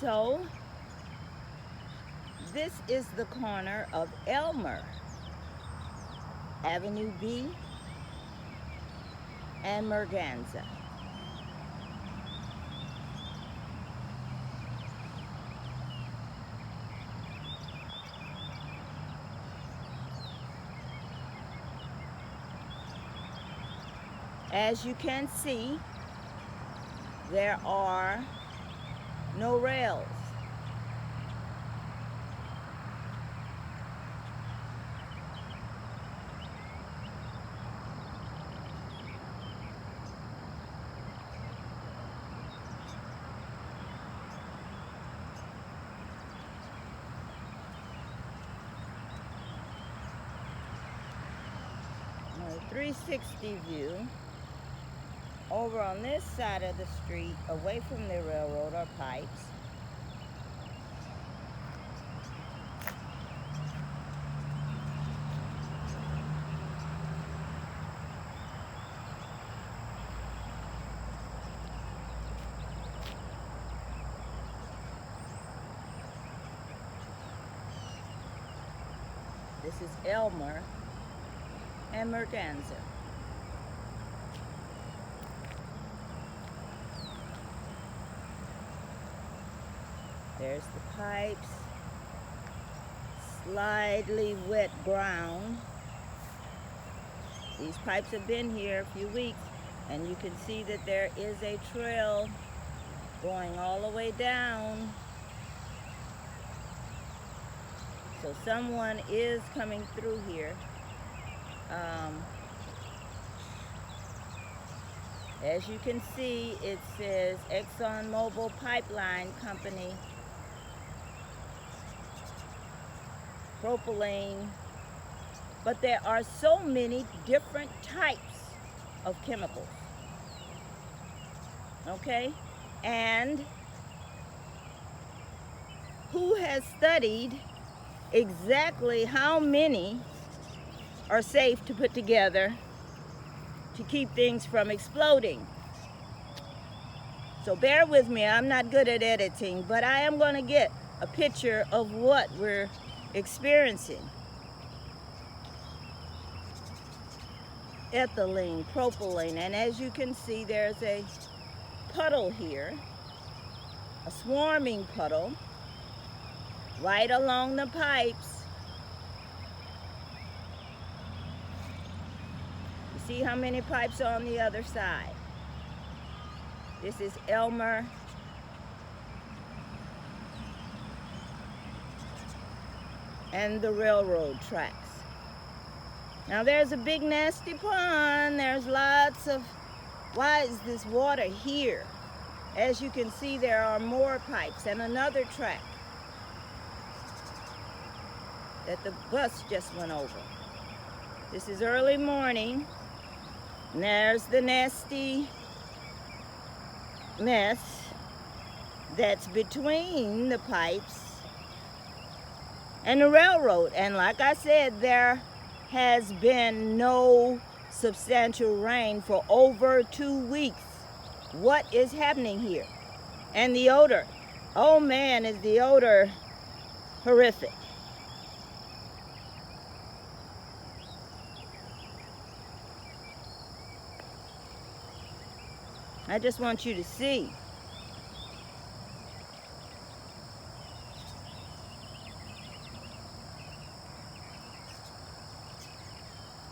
So this is the corner of Elmer, Avenue B, and Merganza. As you can see, there are no rails. A 360 view. Over on this side of the street, away from the railroad, are pipes. This is Elmer and Merganza. There's the pipes, slightly wet ground. These pipes have been here a few weeks, and you can see that there is a trail going all the way down. So someone is coming through here. As you can see, it says ExxonMobil Pipeline Company, propylene, but there are so many different types of chemicals, okay? And who has studied exactly how many are safe to put together to keep things from exploding? So bear with me, I'm not good at editing, but I am going to get a picture of what we're experiencing. Ethylene, propylene, and as you can see, there's a puddle here, a swarming puddle, right along the pipes. You see how many pipes are on the other side? This is Elmer. And the railroad tracks. Now there's a big nasty pond. There's lots of, why is this water here? As you can see, there are more pipes and another track that the bus just went over. This is early morning. And there's the nasty mess that's between the pipes and the railroad. And like I said, there has been no substantial rain for over 2 weeks. What is happening here? And the odor, oh man, is the odor horrific. I just want you to see.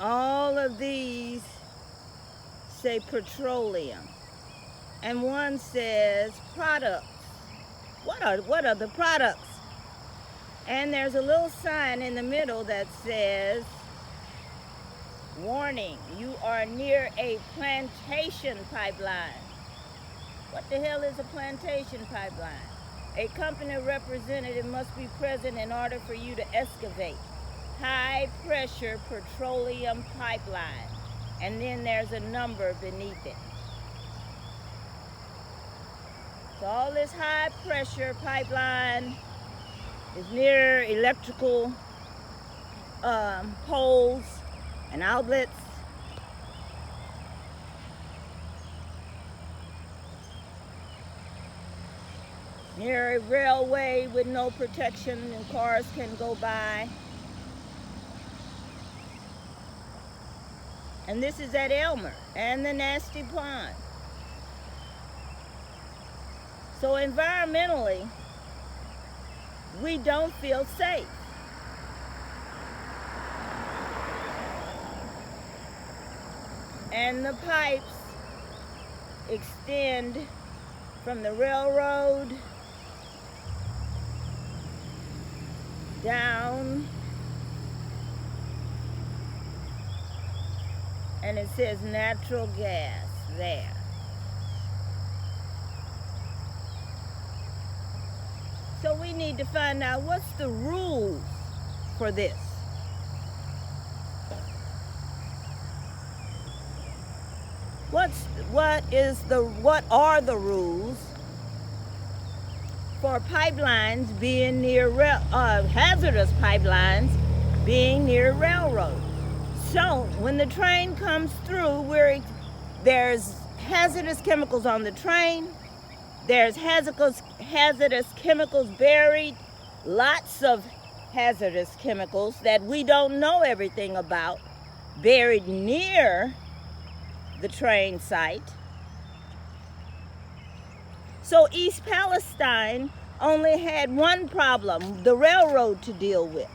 All of these say petroleum, and one says products. What are the products? And there's a little sign in the middle that says, warning, you are near a plantation pipeline. What the hell is a plantation pipeline? A company representative must be present in order for you to excavate. High pressure petroleum pipeline. And then there's a number beneath it. So all this high pressure pipeline is near electrical poles and outlets. near a railway with no protection and cars can go by. And this is at Elmer and the Nasty Pond. So environmentally, we don't feel safe. And the pipes extend from the railroad down, and it says natural gas there. So we need to find out what's the rules for this. What are the rules for pipelines being near hazardous pipelines being near railroads? So when the train comes through, there's hazardous chemicals on the train. There's hazardous chemicals buried, lots of hazardous chemicals that we don't know everything about, buried near the train site. So East Palestine only had one problem, the railroad, to deal with.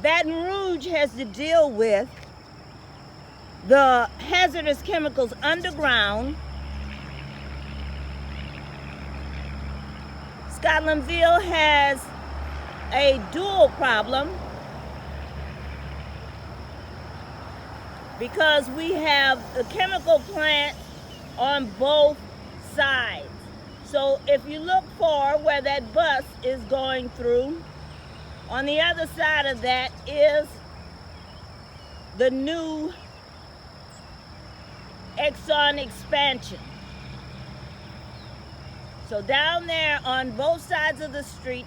Baton Rouge has to deal with the hazardous chemicals underground. Scotlandville has a dual problem because we have the chemical plant on both sides. So if you look for where that bus is going through, on the other side of that is the new Exxon expansion. So down there on both sides of the street,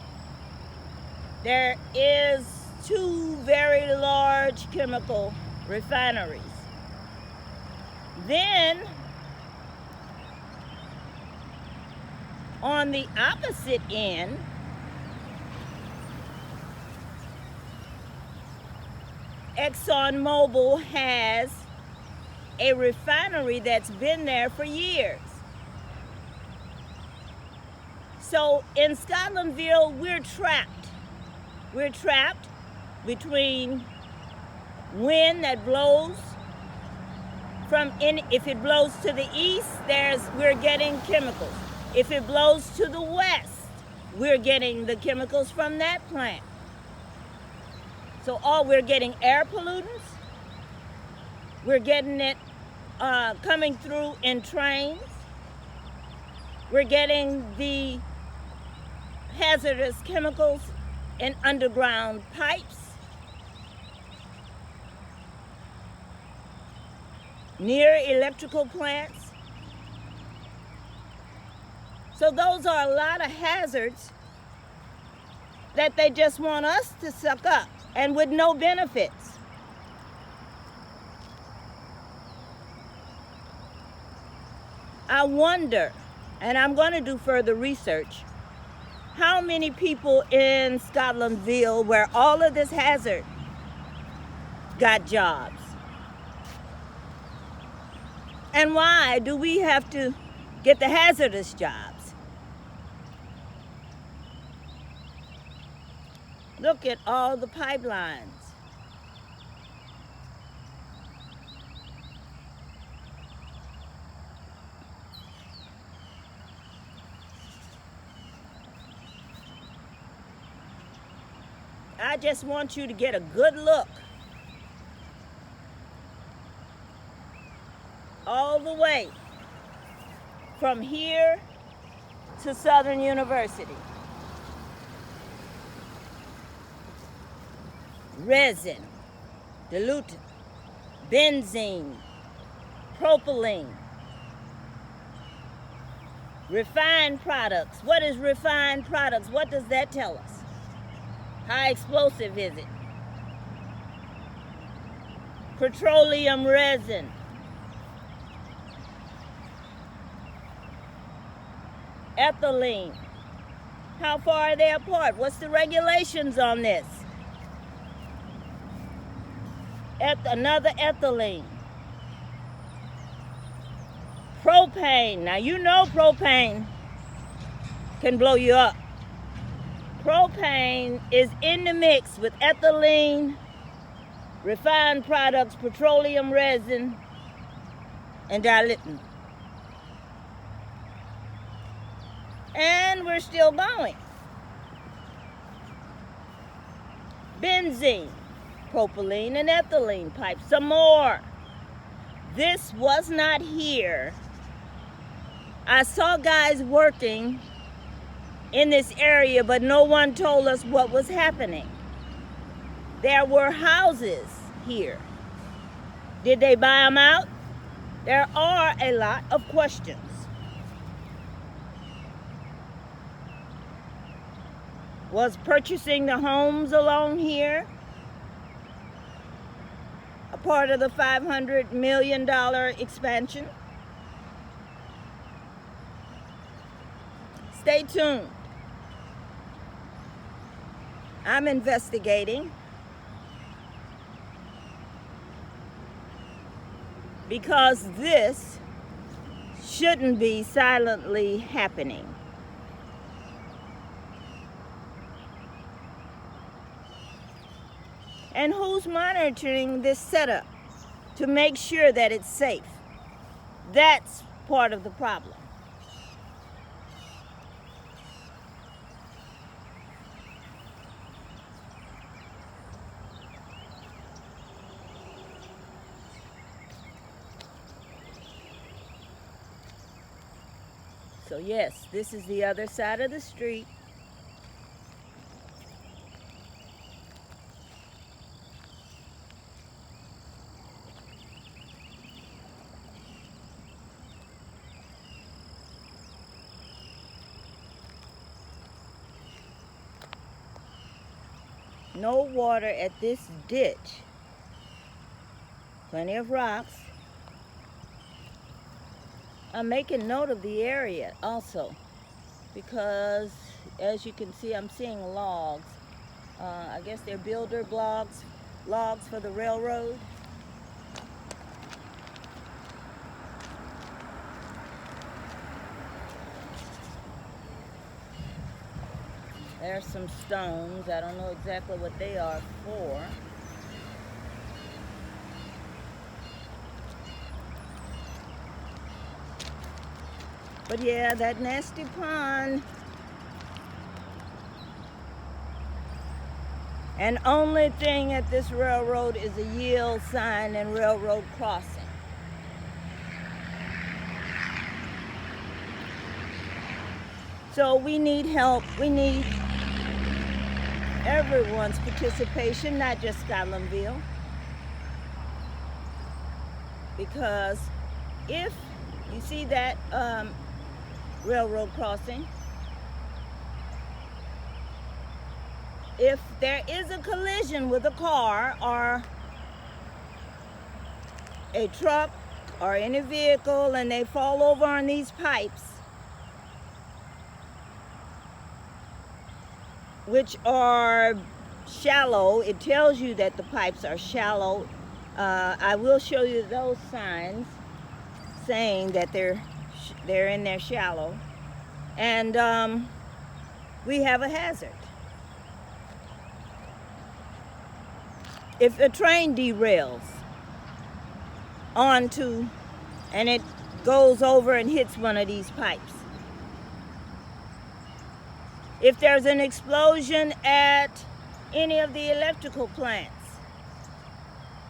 there is two very large chemical refineries. Then on the opposite end, ExxonMobil has a refinery that's been there for years. So in Scotlandville, we're trapped. We're trapped between wind that blows if it blows to the east, we're getting chemicals. If it blows to the west, we're getting the chemicals from that plant. So we're getting air pollutants. We're getting it coming through in trains. We're getting the hazardous chemicals in underground pipes, near electrical plants. So those are a lot of hazards that they just want us to suck up, and with no benefits. I wonder, and I'm going to do further research, how many people in Scotlandville, where all of this hazard, got jobs? And why do we have to get the hazardous jobs? Look at all the pipelines. I just want you to get a good look all the way from here to Southern University. Resin, dilutant, benzene, propylene, refined products. What is refined products? What does that tell us? How explosive is it? Petroleum resin. ethylene. How far are they apart? What's the regulations on this? Another ethylene. Propane. Now you know propane can blow you up. Propane is in the mix with ethylene, refined products, petroleum resin, and diluent. And we're still going. Benzene, propylene, and ethylene pipes. Some more. This was not here. I saw guys working in this area, but no one told us what was happening. There were houses here. Did they buy them out? There are a lot of questions. Was purchasing the homes along here a part of the $500 million expansion? Stay tuned. I'm investigating because this shouldn't be silently happening. And who's monitoring this setup to make sure that it's safe? That's part of the problem. So yes, this is the other side of the street. No water at this ditch. Plenty of rocks. I'm making note of the area also because, as you can see, I'm seeing logs. I guess they're builder logs for the railroad. There's some stones. I don't know exactly what they are for. But yeah, that nasty pond. And only thing at this railroad is a yield sign and railroad crossing. So we need help. We need everyone's participation, not just Scotlandville. Because if you see that railroad crossing, if there is a collision with a car or a truck or any vehicle and they fall over on these pipes, which are shallow, it tells you that the pipes are shallow. I will show you those signs saying that they're in there shallow, and we have a hazard. If a train derails onto and it goes over and hits one of these pipes, if there's an explosion at any of the electrical plants,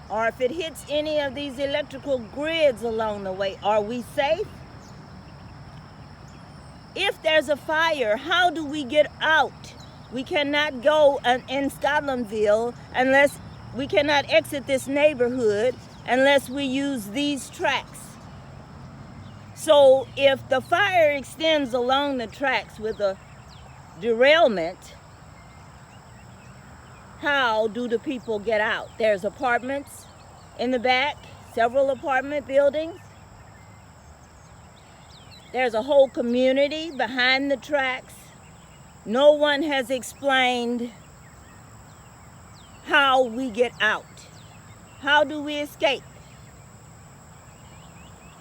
or if it hits any of these electrical grids along the way, are we safe? If there's a fire, how do we get out? We cannot go in Scotlandville unless we cannot exit this neighborhood unless we use these tracks. So if the fire extends along the tracks with a derailment, how do the people get out? There's apartments in the back, several apartment buildings. There's a whole community behind the tracks. No one has explained how we get out. How do we escape?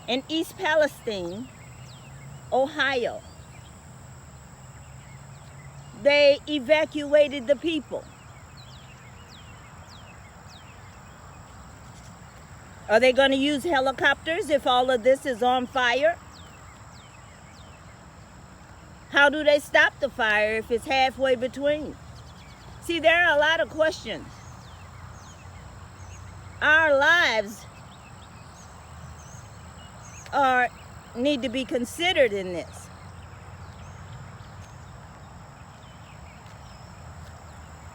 In East Palestine, Ohio, they evacuated the people. Are they going to use helicopters if all of this is on fire? How do they stop the fire if it's halfway between? See, there are a lot of questions. Our lives need to be considered in this.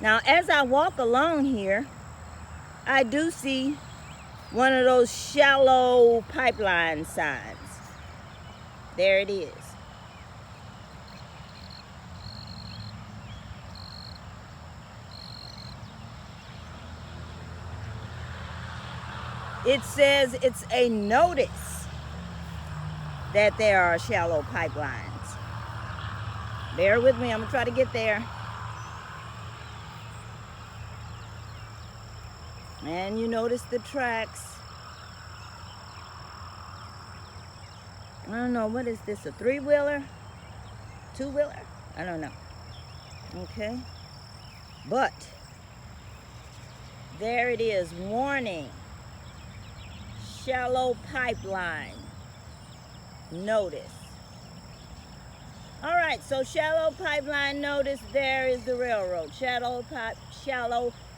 Now, as I walk along here, I do see one of those shallow pipeline signs. There it is. It says it's a notice that there are shallow pipelines. Bear with me, I'm gonna try to get there. And you notice the tracks. I don't know, what is this, a three-wheeler? Two-wheeler? I don't know. Okay. But there it is, warning. Shallow pipeline notice. All right, so shallow pipeline notice, there is the railroad. Shallow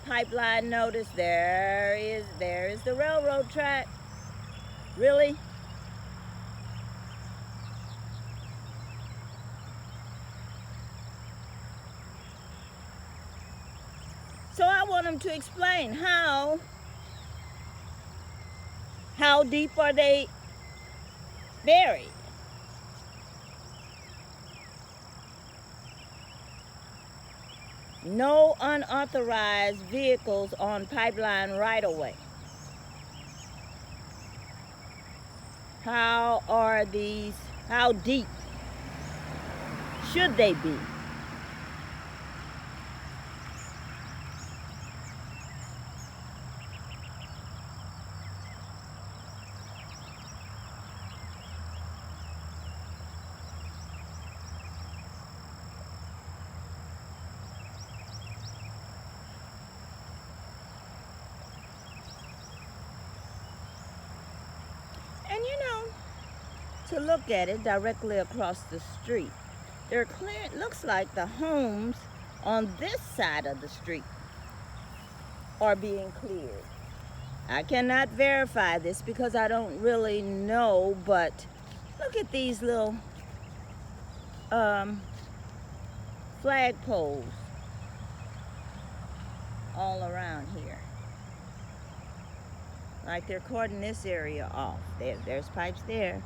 pipeline notice, there is the railroad track. Really? So I want them to explain how deep are they buried? No unauthorized vehicles on pipeline right-of-way. How deep should they be? And you know, to look at it directly across the street, they're clear. It looks like the homes on this side of the street are being cleared. I cannot verify this because I don't really know, but look at these little flag poles all around here. Like they're cording this area off. There's pipes there.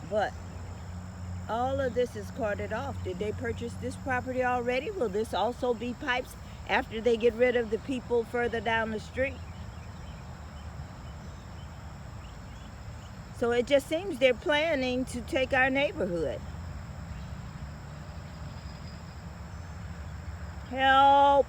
But all of this is corded off. Did they purchase this property already? Will this also be pipes after they get rid of the people further down the street? So it just seems they're planning to take our neighborhood. Help!